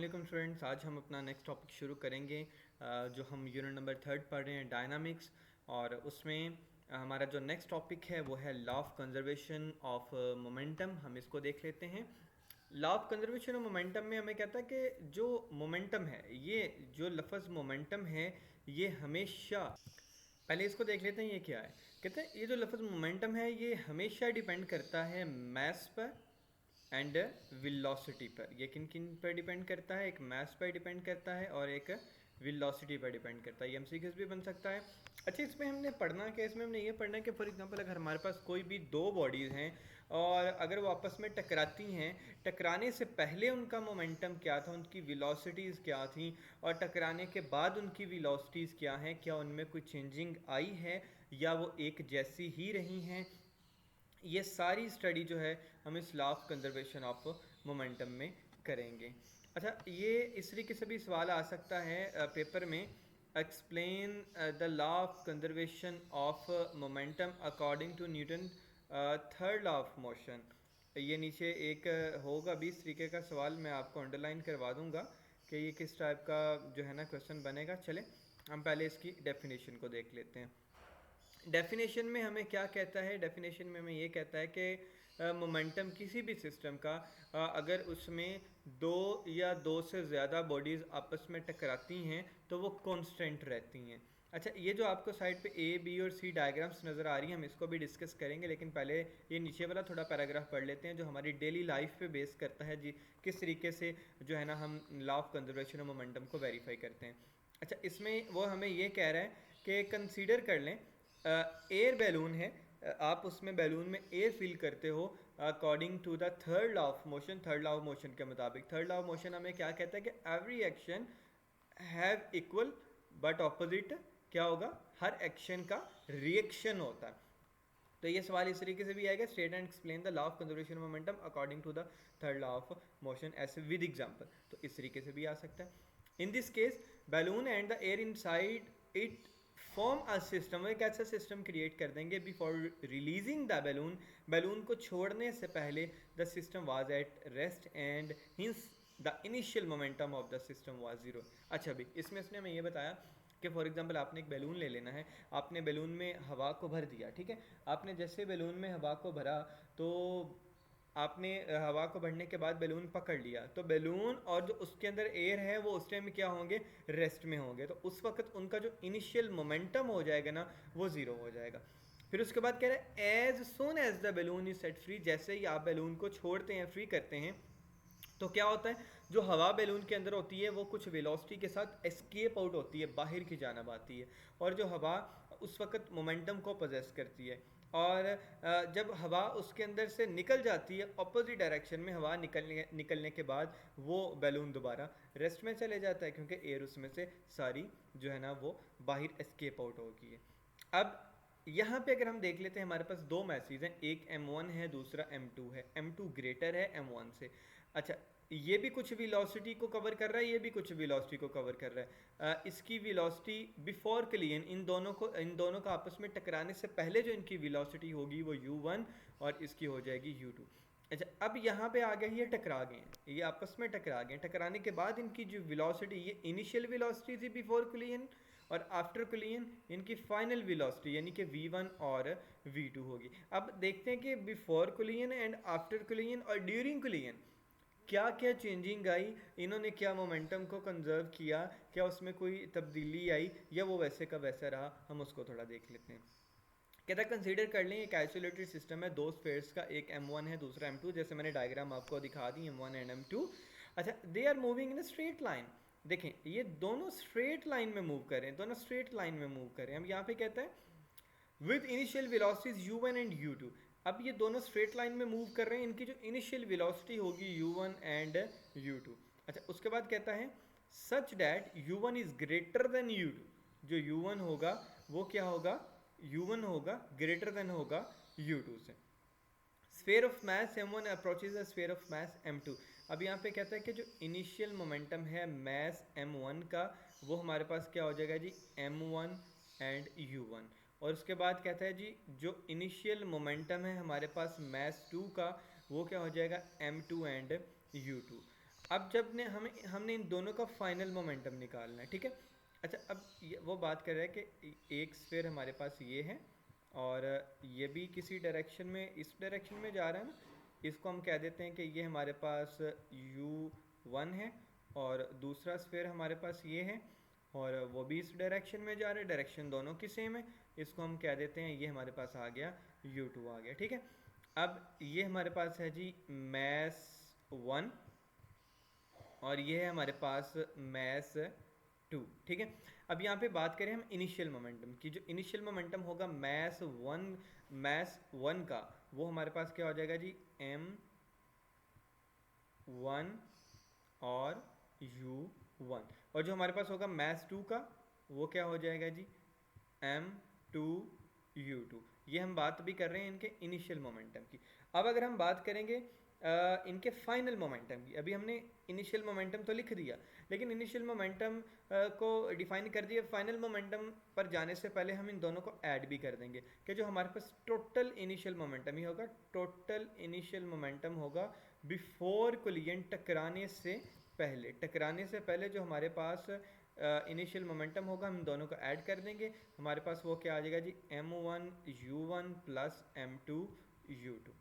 वालेकुम स्टूडेंट्स। आज हम अपना नेक्स्ट टॉपिक शुरू करेंगे जो हम यूनिट नंबर 3 पढ़ रहे हैं डायनामिक्स। और उसमें हमारा जो नेक्स्ट टॉपिक है वो है law of conservation of momentum. हम इसको देख लेते हैं। Law of conservation of momentum में हमें कहता है कि जो मोमेंटम है, ये जो लफ्ज़ मोमेंटम है, ये हमेशा, पहले इसको देख लेते हैं ये क्या है। कहते हैं ये जो लफ्ज़ मोमेंटम है ये हमेशा डिपेंड करता है मास पर एंड वेलोसिटी पर। ये किन किन पर डिपेंड करता है? एक मास पर डिपेंड करता है और एक वेलोसिटी पर डिपेंड करता है। ये एमसीक्यूज भी बन सकता है। अच्छा, इसमें हमने पढ़ना क्या? इसमें हमने ये पढ़ना है कि फॉर एग्जांपल अगर हमारे पास कोई भी दो बॉडीज़ हैं और अगर वो आपस में टकराती हैं, टकराने से पहले उनका मोमेंटम क्या था, उनकी वेलोसिटीज़ क्या थी, और टकराने के बाद उनकी वेलोसिटीज़ क्या हैं, क्या उनमें कोई चेंजिंग आई है या वो एक जैसी ही रही हैं। ये सारी स्टडी जो है हम इस law of conservation of momentum में करेंगे। अच्छा, ये इस तरीके से भी सवाल आ सकता है पेपर में, explain the law of conservation of momentum according to Newton third law of motion. ये नीचे एक होगा भी इस तरीके का सवाल, मैं आपको अंडरलाइन करवा दूंगा कि ये किस टाइप का जो है ना क्वेश्चन बनेगा। चले हम पहले इसकी डेफिनेशन को देख लेते हैं। डेफिनेशन में हमें क्या कहता है? डेफिनेशन में हमें ये कहता है कि मोमेंटम किसी भी सिस्टम का अगर उसमें दो या दो से ज़्यादा बॉडीज़ आपस में टकराती हैं तो वो कांस्टेंट रहती हैं। अच्छा, ये जो आपको साइड पे ए बी और सी डायग्राम्स नज़र आ रही हैं, हम इसको भी डिस्कस करेंगे, लेकिन पहले ये नीचे वाला थोड़ा पैराग्राफ पढ़ लेते हैं जो हमारी डेली लाइफ पे बेस करता है जी, किस तरीके से जो है ना हम law of conservation of momentum को वेरीफाई करते हैं। अच्छा, इसमें वो हमें ये कह रहा है कि कंसीडर कर लें एयर बैलून है, आप उसमें बैलून में एयर फिल करते हो according to the third law of motion. Third law of motion के मुताबिक थर्ड लॉ ऑफ मोशन हमें क्या कहता है कि every action have equal but opposite क्या होगा? हर एक्शन का रिएक्शन होता है। तो ये सवाल इस तरीके से भी आएगा, state and explain the law of conservation momentum according to the third law of motion ऐसे विद एग्जांपल। तो इस तरीके से भी आ सकता है। In this case balloon and the air inside it form a system. एक ऐसा सिस्टम क्रिएट कर देंगे before releasing the balloon. Balloon को छोड़ने से पहले the system was at rest and hence the initial momentum of the system was zero. अच्छा, भी इसमें इसने हमें ये बताया कि फॉर एग्जांपल आपने एक बैलून ले लेना है, आपने बैलून में हवा को भर दिया, ठीक है। आपने जैसे बैलून में हवा को भरा तो आपने हवा को भरने के बाद बैलून पकड़ लिया, तो बैलून और जो उसके अंदर एयर है वो उस टाइम में क्या होंगे? रेस्ट में होंगे। तो उस वक्त उनका जो इनिशियल मोमेंटम हो जाएगा ना, वो ज़ीरो हो जाएगा। फिर उसके बाद कह रहे हैं as soon as the balloon is set free. जैसे ही आप बैलून को छोड़ते हैं, फ्री करते हैं, तो क्या होता है? जो हवा बैलून के अंदर होती है वो कुछ वेलोसिटी के साथ एस्केप आउट होती है, बाहर की जानिब आती है, और जो हवा उस वक्त मोमेंटम को पोजेस करती है। और जब हवा उसके अंदर से निकल जाती है अपोजिट डायरेक्शन में, हवा निकलने के बाद वो बैलून दोबारा रेस्ट में चले जाता है, क्योंकि एयर उसमें से सारी जो है ना वो बाहर एस्केप आउट हो गई है। अब यहाँ पे अगर हम देख लेते हैं, हमारे पास दो मैसेज हैं, एक M1 है, दूसरा M2 है। M2 ग्रेटर है M1 से। अच्छा, ये भी कुछ वेलोसिटी को कवर कर रहा है, ये भी कुछ वेलोसिटी को कवर कर रहा है। इसकी वेलोसिटी बिफोर कोलिजन, इन दोनों का आपस में टकराने से पहले जो इनकी वेलोसिटी होगी वो U1 और इसकी हो जाएगी U2। अच्छा, अब यहाँ पे आ गया, ये टकरा गए हैं, ये आपस में टकरा गए। टकराने के बाद इनकी जो वेलोसिटी, ये इनिशियल वेलोसिटी थी बिफोर कोलिजन, और आफ्टर कोलिजन इनकी फाइनल वेलोसिटी यानी कि V1 और V2 होगी। अब देखते हैं कि before collision and after collision और ड्यूरिंग कोलिजन क्या क्या चेंजिंग आई, इन्होंने क्या मोमेंटम को कंजर्व किया, क्या उसमें कोई तब्दीली आई या वो वैसे का वैसा रहा। हम उसको थोड़ा देख लेते हैं। कहता है कंसीडर कर लें एक आइसोलेटेड सिस्टम है दो स्फेयर्स का, एक M1 है दूसरा M2, जैसे मैंने डायग्राम आपको दिखा दी M1 एंड M2। अच्छा, they are moving in straight line. देखें, ये दोनों स्ट्रेट लाइन में मूव करें, दोनों स्ट्रेट लाइन में मूव करें। हम यहाँ पे कहते हैं with initial velocities U1 and U2। अब ये दोनों स्ट्रेट लाइन में मूव कर रहे हैं, इनकी जो इनिशियल वेलोसिटी होगी U1 एंड U2। अच्छा, उसके बाद कहता है such that U1 is greater than U2। जो U1 होगा वो क्या होगा? U1 होगा ग्रेटर देन होगा U2 से। Sphere of mass M1 approaches the sphere of mass M2। अब यहाँ पे कहता है कि जो इनिशियल मोमेंटम है मास M1 का, वो हमारे पास क्या हो जाएगा जी? M1 and U1। और उसके बाद कहता है जी जो इनिशियल मोमेंटम है हमारे पास मास 2 का, वो क्या हो जाएगा? M2 and U2। अब जब ने हमने इन दोनों का फाइनल मोमेंटम निकालना है, ठीक है। अच्छा, अब वो बात कर रहा है कि एक स्फीयर हमारे पास ये है और ये भी किसी डायरेक्शन में, इस डायरेक्शन में जा रहा है ना, इसको हम कह देते हैं कि ये हमारे पास u1 है, और दूसरा स्फीयर हमारे पास ये है और वो भी इस डायरेक्शन में जा रहा है, डायरेक्शन दोनों की सेम है, इसको हम कह देते हैं ये हमारे पास आ गया u2 आ गया, ठीक है। अब ये हमारे पास है जी मैस 1 और ये है हमारे पास मैस 2, ठीक है। अब यहाँ पे बात करें हम इनिशियल मोमेंटम की, जो इनिशियल मोमेंटम होगा मैस 1 का, वो हमारे पास क्या हो जाएगा जी m1 और u1, और जो हमारे पास होगा मैस 2 का वो क्या हो जाएगा जी m2u2। ये हम बात भी कर रहे हैं इनके इनिशियल मोमेंटम की। अब अगर हम बात करेंगे इनके फाइनल मोमेंटम की, अभी हमने इनिशियल मोमेंटम तो लिख दिया, लेकिन इनिशियल मोमेंटम को डिफाइन कर दिया, फाइनल मोमेंटम पर जाने से पहले हम इन दोनों को ऐड भी कर देंगे कि जो हमारे पास टोटल इनिशियल मोमेंटम ही होगा, टोटल इनिशियल मोमेंटम होगा बिफोर कोलिजन, टकराने से पहले जो हमारे पास इनिशियल मोमेंटम होगा, हम दोनों को ऐड कर देंगे, हमारे पास वो क्या आ जाएगा जी m1u1 प्लस m2u2।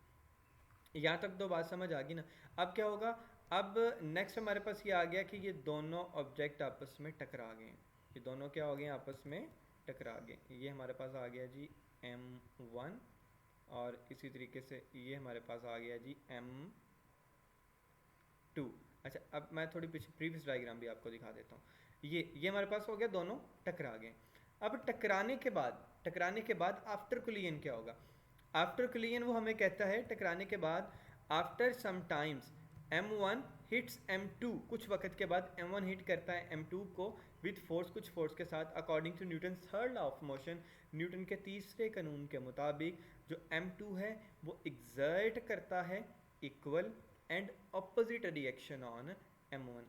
यहाँ तक तो बात समझ आ गई ना। अब क्या होगा, अब नेक्स्ट हमारे पास ये आ गया कि ये दोनों ऑब्जेक्ट आपस में टकरा गए, ये दोनों क्या हो गए आपस में टकरा गए, ये हमारे पास आ गया जी m1 और इसी तरीके से ये हमारे पास आ गया जी m2। अच्छा, अब मैं थोड़ी पीछे प्रीवियस डायग्राम भी आपको दिखा देता हूँ। ये हमारे पास हो गया, दोनों टकरा गए। अब टकराने के बाद आफ्टर कोलिजन क्या होगा, आफ्टर कोलिजन वो हमें कहता है टकराने के बाद after some times m1 hits m2, कुछ वक्त के बाद m1 हिट करता है m2 को विद फोर्स, कुछ फोर्स के साथ, according to Newton third law of motion, Newton के तीसरे कानून के मुताबिक जो m2 है वो एक्सर्ट करता है equal and opposite reaction on m1।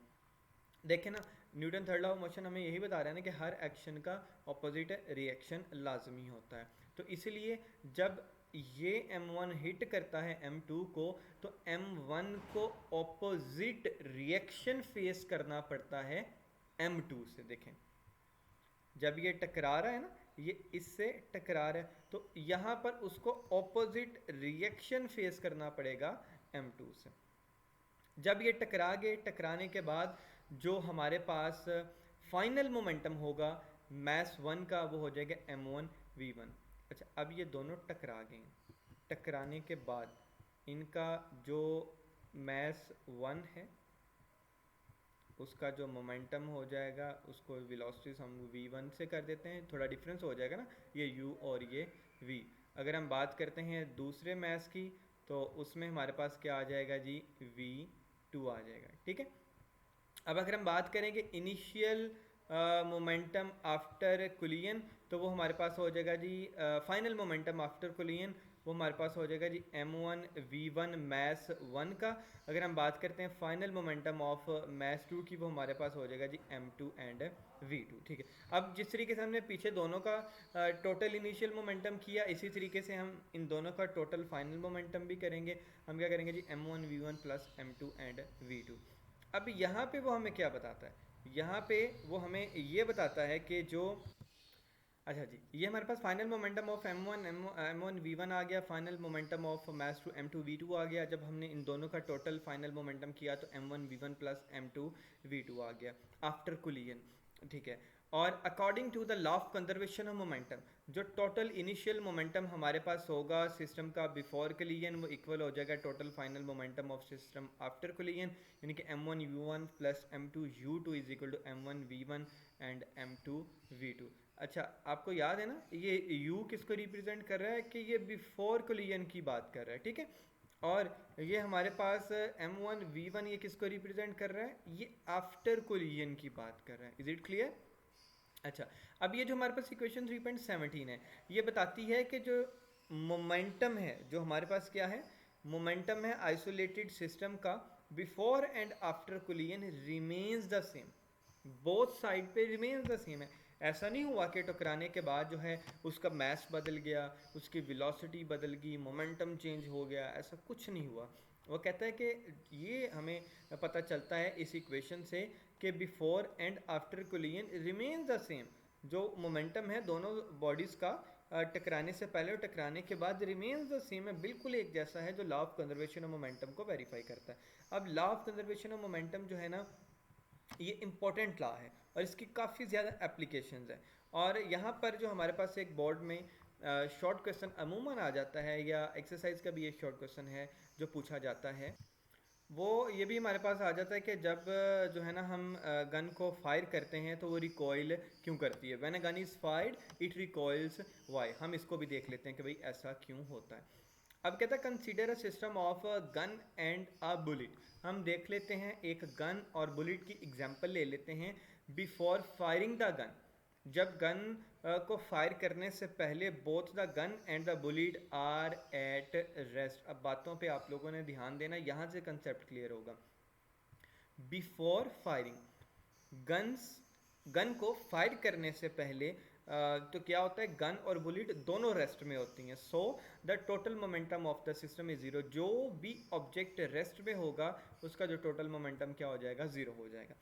देखें ना, Newton third law of motion हमें यही बता रहा है ना कि हर एक्शन का ऑपोजिट रिएक्शन लाजमी होता है, तो इसलिए जब ये m1 हिट करता है m2 को, तो m1 को ऑपोजिट रिएक्शन फेस करना पड़ता है m2 से। देखें, जब ये टकरा रहा है ना, ये इससे टकरा रहा है, तो यहाँ पर उसको ऑपोजिट रिएक्शन फेस करना पड़ेगा m2 से। जब ये टकरा गए, टकराने के बाद जो हमारे पास फाइनल मोमेंटम होगा मैस 1 का, वो हो जाएगा m1v1। अच्छा, अब ये दोनों टकरा गए, टकराने के बाद इनका जो मैस 1 है उसका जो मोमेंटम हो जाएगा, उसको वेलोसिटी हम v1 से कर देते हैं, थोड़ा डिफरेंस हो जाएगा ना, ये u और ये v। अगर हम बात करते हैं दूसरे मैस की, तो उसमें हमारे पास क्या आ जाएगा जी v2 आ जाएगा, ठीक है। अब अगर हम बात करेंगे इनिशियल मोमेंटम आफ्टर कोलिजन, तो वो हमारे पास हो जाएगा जी फाइनल मोमेंटम आफ्टर कोलिजन, वो हमारे पास हो जाएगा जी m1v1 मैस 1 का। अगर हम बात करते हैं फाइनल मोमेंटम ऑफ मैस 2 की, वो हमारे पास हो जाएगा जी m2 एंड v2, ठीक है। अब जिस तरीके से हमने पीछे दोनों का टोटल इनिशियल मोमेंटम किया, इसी तरीके से हम इन दोनों का टोटल फाइनल मोमेंटम भी करेंगे। हम क्या करेंगे जी m1v1 plus m2 and v2। अब यहाँ पे वो हमें क्या बताता है, यहाँ पे वो हमें ये बताता है कि जो, अच्छा जी, ये हमारे पास final momentum of m1 v1 आ गया, final momentum of mass 2 m2 v2 आ गया। जब हमने इन दोनों का टोटल फाइनल मोमेंटम किया तो m1 v1 plus m2 v2 आ गया आफ्टर कोलिजन, ठीक है। और according to the law of conservation of momentum, जो टोटल इनिशियल मोमेंटम हमारे पास होगा सिस्टम का बिफोर कोलिजन, वो इक्वल हो जाएगा total final momentum of system after collision, यानी कि m1 u1 plus m2 u2 is equal to m1 v1 and m2 v2। अच्छा, आपको याद है ना, ये u किसको रिप्रेजेंट कर रहा है कि ये बिफोर कोलिजन की बात कर रहा है, ठीक है। और ये हमारे पास m1 v1 ये किसको रिप्रेजेंट कर रहा है, ये आफ्टर कोलिजन की बात कर रहा है। Is it clear? अच्छा, अब ये जो हमारे पास इक्वेशन 3.17 है, ये बताती है कि जो मोमेंटम है, जो हमारे पास क्या है, मोमेंटम है आइसोलेटेड सिस्टम का before and after collision remains the same, both side पे रिमेन्स द सेम है। ऐसा नहीं हुआ कि टकराने के बाद जो है उसका मैस बदल गया, उसकी वेलोसिटी बदल गई, मोमेंटम चेंज हो गया, ऐसा कुछ नहीं हुआ। वो कहता है कि ये हमें पता चलता है इस इक्वेशन से कि before and after collision remain the same. जो मोमेंटम है दोनों बॉडीज़ का टकराने से पहले और टकराने के बाद रिमेन्स द सेम है, बिल्कुल एक जैसा है, जो law of conservation of momentum को वेरीफाई करता है। अब law of conservation of momentum जो है ना, ये इम्पोर्टेंट लॉ है और इसकी काफ़ी ज़्यादा एप्लीकेशंस है। और यहाँ पर जो हमारे पास एक बोर्ड में शॉर्ट क्वेश्चन अमूमन आ जाता है, या एक्सरसाइज का भी एक शॉर्ट क्वेश्चन है जो पूछा जाता है, वो ये भी हमारे पास आ जाता है कि जब जो है ना हम गन को फायर करते हैं तो वो रिकॉइल क्यों करती है। When a gun is fired it recoils why. हम इसको भी देख लेते हैं कि भाई ऐसा क्यों होता है। अब कहता है consider a system of a gun and a bullet. हम देख लेते हैं एक गन और बुलेट की एग्जांपल ले लेते हैं। बिफोर फायरिंग द गन, जब गन को फायर करने से पहले both the gun and the bullet are at rest. अब बातों पे आप लोगों ने ध्यान देना, यहाँ से कंसेप्ट क्लियर होगा। बिफोर फायरिंग, गन को फायर करने से पहले तो क्या होता है, गन और बुलेट दोनों रेस्ट में होती हैं। So the total momentum of the system is zero. जो भी ऑब्जेक्ट रेस्ट में होगा उसका जो टोटल मोमेंटम क्या हो जाएगा, जीरो हो जाएगा।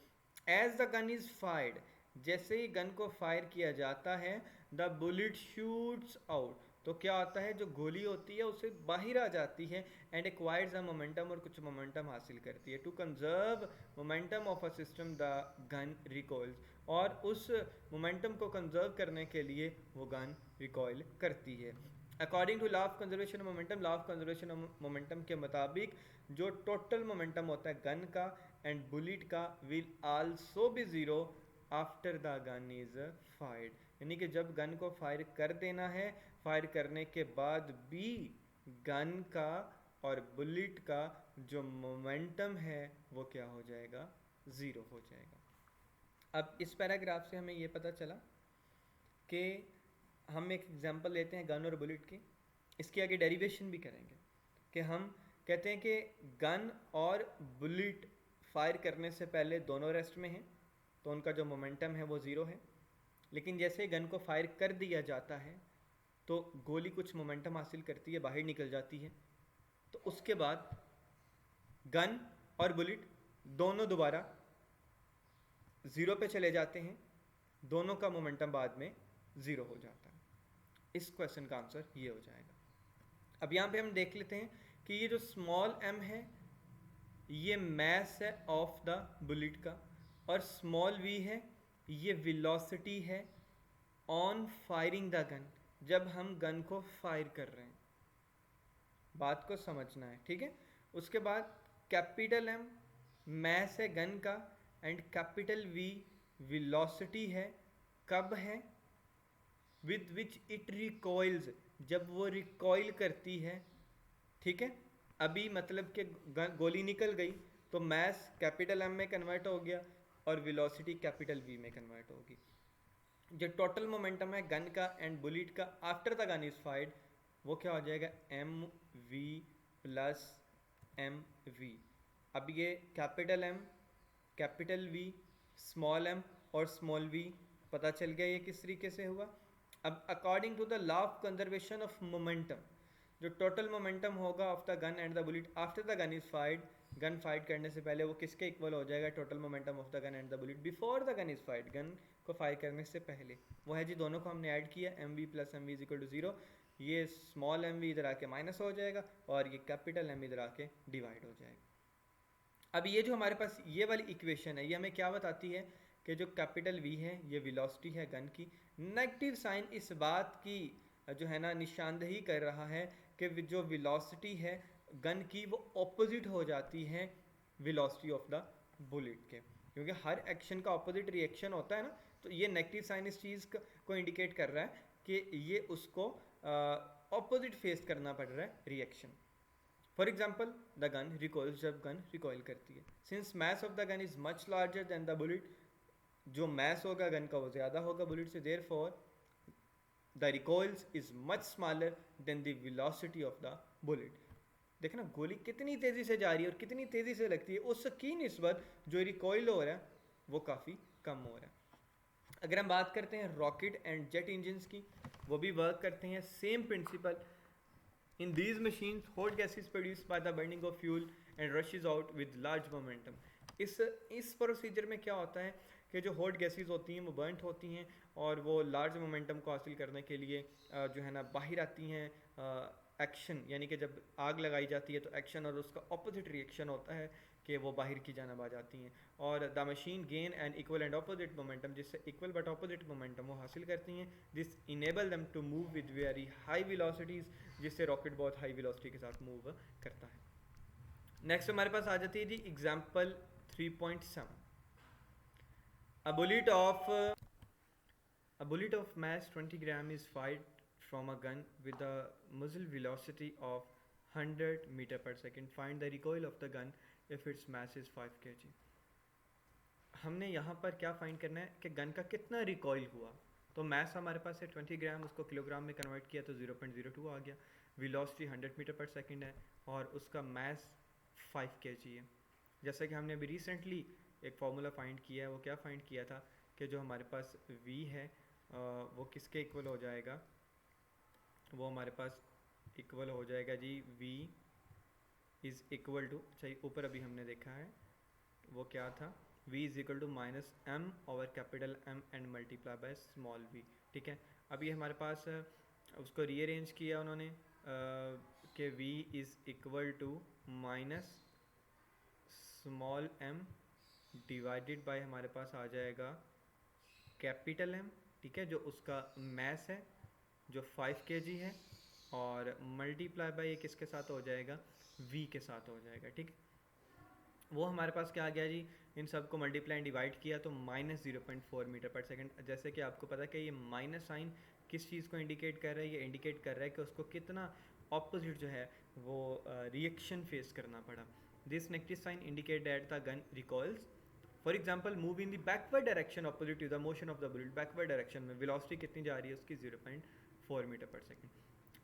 As the gun is fired, जैसे ही गन को फायर किया जाता है, द बुलेट शूट्स आउट, तो क्या होता है, जो गोली होती है उसे बाहर आ जाती है एंड एक्वायर्स अ मोमेंटम, और कुछ मोमेंटम हासिल करती है। To conserve momentum of a system the gun recoils, और उस मोमेंटम को कंजर्व करने के लिए वो गन रिकॉइल करती है। According to law of conservation of momentum, law of conservation of momentum के मुताबिक जो टोटल मोमेंटम होता है गन का एंड बुलेट का will also be zero after the gun is fired. यानी कि जब गन को फायर कर देना है, फायर करने के बाद भी गन का और बुलेट का जो मोमेंटम है वो क्या हो जाएगा, ज़ीरो हो जाएगा। अब इस पैराग्राफ से हमें ये पता चला कि हम एक एग्जांपल लेते हैं गन और बुलेट की, इसकी आगे डेरिवेशन भी करेंगे कि हम कहते हैं कि गन और बुलेट फायर करने से पहले दोनों रेस्ट में हैं, तो उनका जो मोमेंटम है वो ज़ीरो है। लेकिन जैसे गन को फायर कर दिया जाता है तो गोली कुछ मोमेंटम हासिल करती है, बाहर निकल जाती है, तो उसके बाद गन और बुलेट दोनों दोबारा ज़ीरो पे चले जाते हैं, दोनों का मोमेंटम बाद में ज़ीरो हो जाता है। इस क्वेश्चन का आंसर ये हो जाएगा। अब यहाँ पे हम देख लेते हैं कि ये जो स्मॉल m है ये मैस है ऑफ द बुलेट का, और स्मॉल v है ये वेलोसिटी है ऑन फायरिंग द गन, जब हम गन को फायर कर रहे हैं। बात को समझना है, ठीक है। उसके बाद कैपिटल M मैस है गन का एंड कैपिटल V वेलोसिटी है, कब है, विद विच इट रिकॉइल्स, जब वो रिकॉइल करती है, ठीक है। अभी मतलब कि गोली निकल गई तो मैस कैपिटल M में कन्वर्ट हो गया और वेलोसिटी कैपिटल V में कन्वर्ट होगी। जो टोटल मोमेंटम है गन का एंड बुलेट का after the gun is fired, वो क्या हो जाएगा, mv प्लस mv। अब ये capital M capital V small m और स्मॉल v पता चल गया ये किस तरीके से हुआ। अब according to the law of conservation of momentum, जो टोटल मोमेंटम होगा of the gun and the bullet after the gun is fired, gun fire करने से पहले वो किसके इक्वल हो जाएगा, total momentum of the gun and the bullet before the gun is fired, gun को फायर करने से पहले। वो है जी, दोनों को हमने ऐड किया, mv plus mv is equal to zero. ये स्मॉल mv इधर आके माइनस हो जाएगा और ये कैपिटल m इधर आके डिवाइड हो जाएगा। अब ये जो हमारे पास ये वाली इक्वेशन है ये हमें क्या बताती है कि जो कैपिटल V है ये वेलोसिटी है गन की। नेगेटिव साइन इस बात की जो है ना निशानदेही कर रहा है कि जो वेलोसिटी है गन की वो ऑपोजिट हो जाती है वेलोसिटी ऑफ द बुलेट के, क्योंकि हर एक्शन का ऑपोजिट रिएक्शन होता है ना। तो ये नेगेटिव साइन इस चीज़ को इंडिकेट कर रहा है कि ये उसको ऑपोजिट फेस करना पड़ रहा है reaction. For example the gun recoils, जब गन रिकॉइल करती है, since mass of the gun is much larger than the bullet, जो मैस होगा गन का वो ज़्यादा होगा बुलेट से, therefore the recoils is much smaller than the velocity of the bullet. देखना गोली कितनी तेज़ी से जा रही है और कितनी तेज़ी से लगती है, उसकी निस्बत जो रिकॉइल हो रहा है वो काफ़ी कम हो रहा है। अगर हम बात करते हैं रॉकेट एंड जेट इंजन्स की, वो भी वर्क करते हैं same principle. In these machines, hot gas is produced by the burning of fuel and rushes out with large momentum. इस प्रोसीजर में क्या होता है कि जो हॉट गैसेस होती हैं वो बर्नट होती हैं और वो लार्ज मोमेंटम को हासिल करने के लिए जो है ना बाहर आती हैं। एक्शन यानी कि जब आग लगाई जाती है तो एक्शन और उसका ऑपोजिट रिएक्शन होता है कि वो बाहर की जानब आ जाती हैं और the machine gain and equal and opposite momentum, जिससे इक्वल बट ऑपोजिट मोमेंटम वो हासिल करती हैं। This enable them to move with very high velocities, जिससे रॉकेट बहुत हाई वेलोसिटी के साथ मूव करता है। नेक्स्ट हमारे पास आ जाती है जी example 3.7। A bullet of a bullet of mass 20 gram is fired from a gun with a muzzle velocity of 100 meter per second. Find the recoil of the gun if its mass is 5 kg. हमने यहाँ पर क्या find करना है कि gun का कितना recoil हुआ। तो मैस हमारे पास है 20 ग्राम, उसको किलोग्राम में कन्वर्ट किया तो 0.02 आ गया। वेलोसिटी 100 मीटर पर सेकंड है और उसका मैस 5 kg है। जैसा कि हमने अभी रिसेंटली एक फार्मूला फाइंड किया है, वो क्या फाइंड किया था कि जो हमारे पास v है वो किसके इक्वल हो जाएगा, वो हमारे पास इक्वल हो जाएगा जी v इज़ इक्वल टू, चाहिए ऊपर अभी हमने देखा है वो क्या था, v is equal to minus m over capital M and multiply by small v। ठीक है, अभी हमारे पास उसको रीअरेंज किया उन्होंने कि v is equal to minus small m divided by हमारे पास आ जाएगा कैपिटल M, ठीक है, जो उसका मैस है जो 5 kg है, और मल्टीप्लाई बाय ये किसके साथ हो जाएगा, v के साथ हो जाएगा। ठीक, वो हमारे पास क्या आ गया जी, इन सब को मल्टीप्लाई डिवाइड किया तो माइनस 0.4 मीटर पर सेकंड। जैसे कि आपको पता है कि ये माइनस साइन किस चीज़ को इंडिकेट कर रहा है, ये इंडिकेट कर रहा है कि उसको कितना ऑपोजिट जो है वो रिएक्शन फेस करना पड़ा। This negative sign indicate that the gun recoils. For example move in the backward direction opposite to the motion of the bullet. Backward direction में वेलोसिटी कितनी जा रही है उसकी 0.4 मीटर पर सेकंड।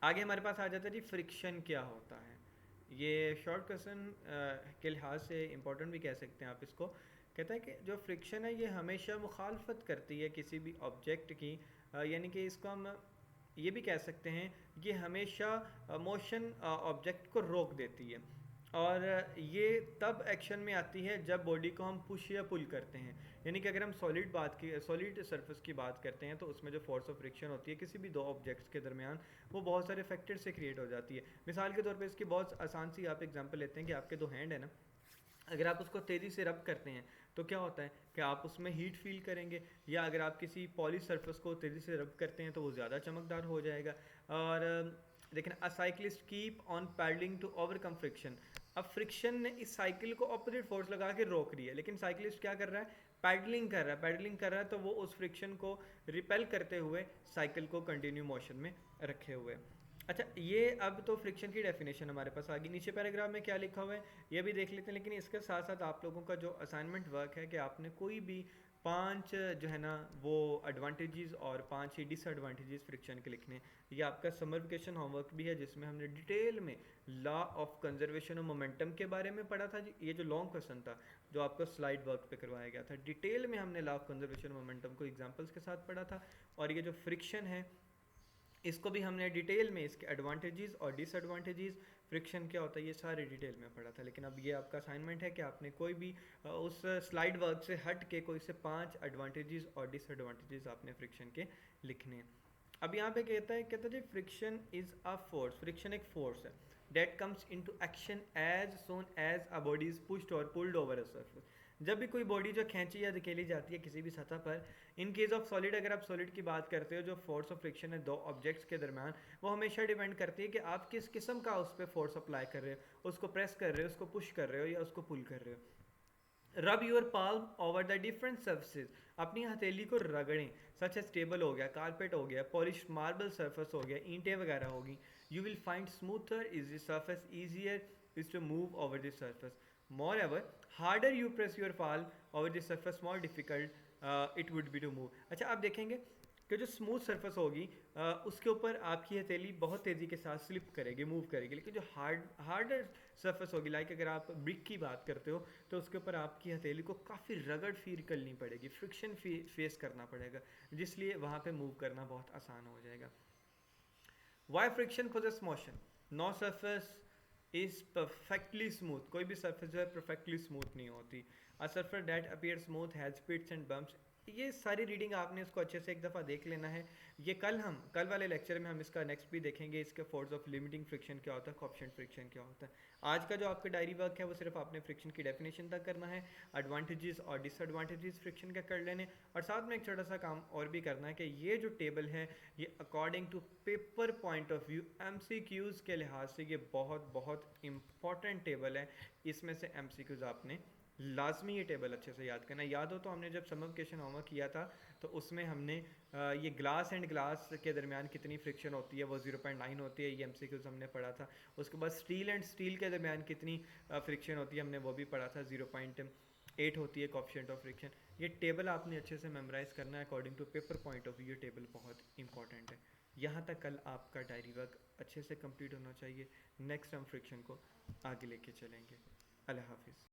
आगे हमारे पास आ जाता है जी फ्रिक्शन क्या होता है। ये शॉर्ट क्वेश्चन के लिहाज से इम्पोर्टेंट भी कह सकते हैं आप इसको। कहता है कि जो फ्रिक्शन है ये हमेशा मुखालफत करती है किसी भी ऑब्जेक्ट की, यानी कि इसको हम ये भी कह सकते हैं कि हमेशा मोशन ऑब्जेक्ट को रोक देती है, और ये तब एक्शन में आती है जब बॉडी को हम पुश या पुल करते हैं। यानी कि अगर हम सॉलिड सरफेस की बात करते हैं तो उसमें जो फोर्स ऑफ फ्रिक्शन होती है किसी भी दो ऑब्जेक्ट्स के दरमियान, वो बहुत सारे फैक्टर से क्रिएट हो जाती है। मिसाल के तौर पे इसकी बहुत आसान सी आप एग्जांपल लेते हैं कि आपके दो हैंड है ना, अगर आप उसको तेज़ी से रब करते हैं तो क्या होता है कि आप उसमें हीट फील करेंगे, या अगर आप किसी पॉलिश सरफेस को तेज़ी से रब करते हैं तो वो ज़्यादा चमकदार हो जाएगा। और लेकिन a cyclist keep on pedalling to overcome friction. अब फ्रिक्शन ने इस साइकिल को ऑपोजिट फोर्स लगा के रोक रही है, लेकिन साइकिलिस्ट क्या कर रहा है, पैडलिंग कर रहा है। पैडलिंग कर रहा है तो वो उस फ्रिक्शन को रिपेल करते हुए साइकिल को कंटिन्यू मोशन में रखे हुए। अच्छा, ये अब तो फ्रिक्शन की डेफिनेशन हमारे पास आ गई। नीचे पैराग्राफ में क्या लिखा हुआ है ये भी देख लेते हैं, लेकिन इसके साथ साथ आप लोगों का जो असाइनमेंट वर्क है कि आपने कोई भी 5 जो है ना वो एडवांटेजेस और 5 ही डिसएडवांटेजेस फ्रिक्शन के लिखने। ये आपका समर वेकेशन होमवर्क भी है जिसमें हमने डिटेल में लॉ ऑफ कंजर्वेशन और मोमेंटम के बारे में पढ़ा था जी। ये जो लॉन्ग क्वेश्चन था जो आपको स्लाइड वर्क पे करवाया गया था, डिटेल में हमने लॉ ऑफ कंजर्वेशन मोमेंटम को एग्जांपल्स के साथ पढ़ा था। और ये जो फ्रिक्शन है इसको भी हमने डिटेल में, इसके एडवांटेजेस और डिसएडवांटेजेस, फ्रिक्शन क्या होता है, ये सारे डिटेल में पढ़ा था। लेकिन अब ये आपका असाइनमेंट है कि आपने कोई भी उस स्लाइड वर्क से हट के कोई से 5 एडवांटेजेस और डिसएडवांटेजेस आपने फ्रिक्शन के लिखने हैं। अब यहाँ पे कहता है जी friction is a force. Friction एक फोर्स है that comes into action as soon as a body is pushed और पुल्ड ओवर अ सरफेस। जब भी कोई बॉडी जो खींची या धकेली जाती है किसी भी सतह पर, इन केस ऑफ सॉलिड, अगर आप सॉलिड की बात करते हो, जो फोर्स ऑफ फ्रिक्शन है दो ऑब्जेक्ट्स के दरमियान, वो हमेशा डिपेंड करती है कि आप किस किस्म का उस पर फोर्स अप्लाई कर रहे हो। उसको प्रेस कर रहे हो, उसको पुश कर रहे हो, या उसको पुल कर रहे हो। Rub your palm over the different surfaces. अपनी हथेली को रगड़ें, सच एज टेबल हो गया, कारपेट हो गया, पॉलिश मार्बल सरफेस हो गया, ईंटें वगैरह होगी। You will find smoother is the surface easier is to move over this surface. Moreover, harder you press your palm over the surface, more difficult it would be to move. अच्छा, आप देखेंगे कि जो स्मूथ सरफेस होगी उसके ऊपर आपकी हथेली बहुत तेज़ी के साथ स्लिप करेगी, मूव करेगी। लेकिन जो हार्डर सरफेस होगी, लाइक अगर आप ब्रिक की बात करते हो तो उसके ऊपर आपकी हथेली को काफ़ी रगड़ फील करनी पड़ेगी, फ्रिक्शन फेस करना पड़ेगा, जिसलिए वहाँ पे मूव करना बहुत आसान हो जाएगा। Why friction opposes motion. No surface is perfectly smooth, कोई भी सर्फेस जो है परफेक्टली स्मूथ नहीं होती। A surface that appear smooth has pits and bumps. ये सारी रीडिंग आपने इसको अच्छे से एक दफ़ा देख लेना है। ये कल वाले लेक्चर में हम इसका नेक्स्ट भी देखेंगे, इसके फोर्स ऑफ लिमिटिंग फ्रिक्शन क्या होता है, कोएफिशिएंट फ्रिक्शन क्या होता है। आज का जो आपका डायरी वर्क है वो सिर्फ आपने फ्रिक्शन की डेफिनेशन तक करना है, एडवांटेजेस और डिसएडवांटेजेस फ्रिक्शन के कर लेने, और साथ में एक छोटा सा काम और भी करना है कि ये जो टेबल है ये according to paper point of view MCQs के लिहाज से ये बहुत बहुत इंपॉर्टेंट टेबल है। इसमें से एमसीक्यूज़ आपने लाजमी ये टेबल अच्छे से याद करना। याद हो तो हमने जब समर वेकेशन होमवर्क किया था तो उसमें हमने ये ग्लास एंड ग्लास के दरमियान कितनी फ्रिक्शन होती है वो 0.9 होती है, ये एमसीक्यूज़ हमने पढ़ा था। उसके बाद स्टील एंड स्टील के दरमियान कितनी फ्रिक्शन होती है हमने वो भी पढ़ा था, 0.8 होती है कोएफिशिएंट ऑफ फ्रिक्शन। ये टेबल आपने अच्छे से मेमोराइज़ करना है according to paper point of view, ये टेबल बहुत इंपॉर्टेंट है। यहाँ तक कल आपका डायरी वर्क अच्छे से कंप्लीट होना चाहिए। नेक्स्ट हम फ्रिक्शन को आगे लेके चलेंगे। अल्लाह हाफिज़।